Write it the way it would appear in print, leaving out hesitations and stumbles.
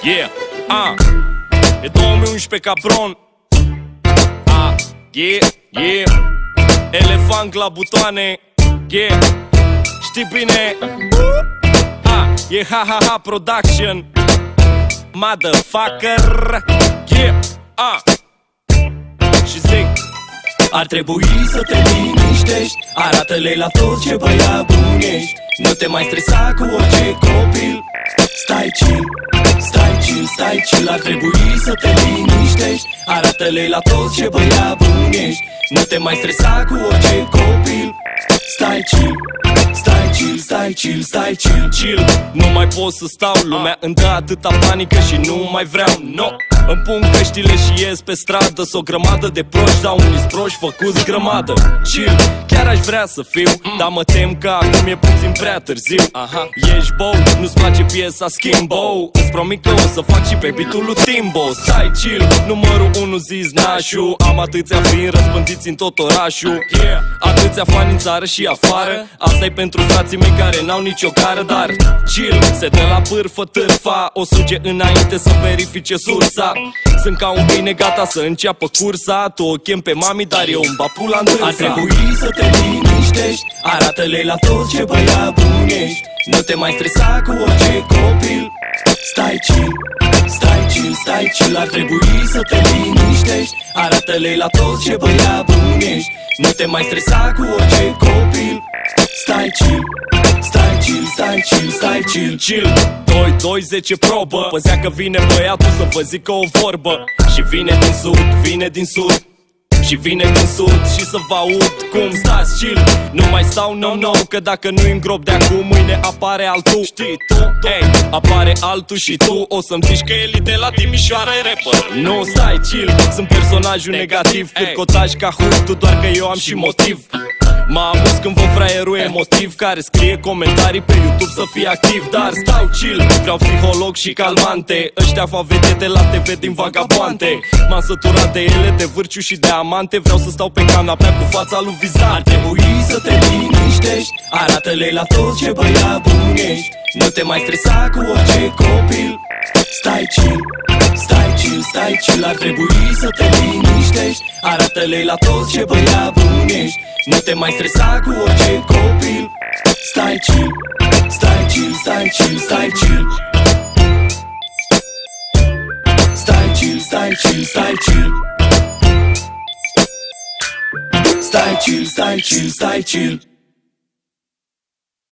Yeah, e 2011 cabron. Yeah, elefant la butoane. Yeah, știi bine. E ha production. Motherfucker. Yeah, și zic: ar trebui să te liniștești, arată-le la toți ce băiat bun ești. Nu te mai stresa cu orice copil. Stai chill, stai chill, stai chill. Ar trebui să te liniștești, arată-le la toți ce băiat bun ești. Nu te mai stresa cu orice copil. Stai chill, stai chill, stai chill, stai chill, chill. Nu mai pot să stau, lumea îmi dă atâta panică și nu mai vreau, no. Îmi pun căștile și ies pe stradă. S-o grămadă de proști, dar unii proști făcuți grămadă. Chill, chiar aș vrea să fiu, dar mă tem că acum e puțin prea târziu. Ești bou, nu-ți place piesa Skimbo. Îți promit că o să fac și pe beat-ul lui Timbo. Stai chill, numărul 1 zis nașu. Am atâția fiind răspândiți în tot orașul. Atâția fani în țară și afară. Asta-i pentru frații mei care n-au nicio gară. Dar chill, se dă la pârfă târfa. O suge înainte să verifice sursa. Sunt ca un bine gata să înceapă cursa. Tu o chem pe mami, dar eu îmi bag pula în dânsa. Ar trebui să te liniștești, arată-le la toți ce băiat bun ești. Nu te mai stresa cu orice copil. Stai chill, stai chill, stai chill. Ar trebui să te liniștești, arată-le la toți ce băiat bun ești. Nu te mai stresa cu orice copil. Stai chill, stai chill, stai chill, stai chill, chill. 2, 10 probă. Păzea că vine băiatul să vă zică o vorbă. Și vine din sud, vine din sud. Și vine din sud și să vă aud cum stați chill. Nu mai stau no, că dacă nu-i îngrop de acum, mâine apare altul. Știi tu? Ei, apare altul și tu o să-mi zici că Eli de la Timișoara e rapper. Nu, stai chill, sunt personajul negativ. Cât cotaj ca tu, doar că eu am și motiv. Mă amuz când vă fraierul emotiv care scrie comentarii pe YouTube să fie activ. Dar stau chill, vreau psiholog și calmante. Ăștia fac vedete la TV din vagabonte. M-am săturat de ele, de vârciu și de amante. Vreau să stau pe canapea cu fața lui Vizant. Ar trebui să te liniștești, arată-le la toți ce băiat bun ești. Nu te mai stresa cu orice copil. Stai chill, stai chill, stai chill. Ar trebui să te liniștești, arată-le la toți ce băiat bun ești. Nu te mai stresa cu orice copil. Stai chill, stai chill, stai chill, stai chill. Stai chill, stai chill, stai chill. Stai chill, stai chill, stai chill.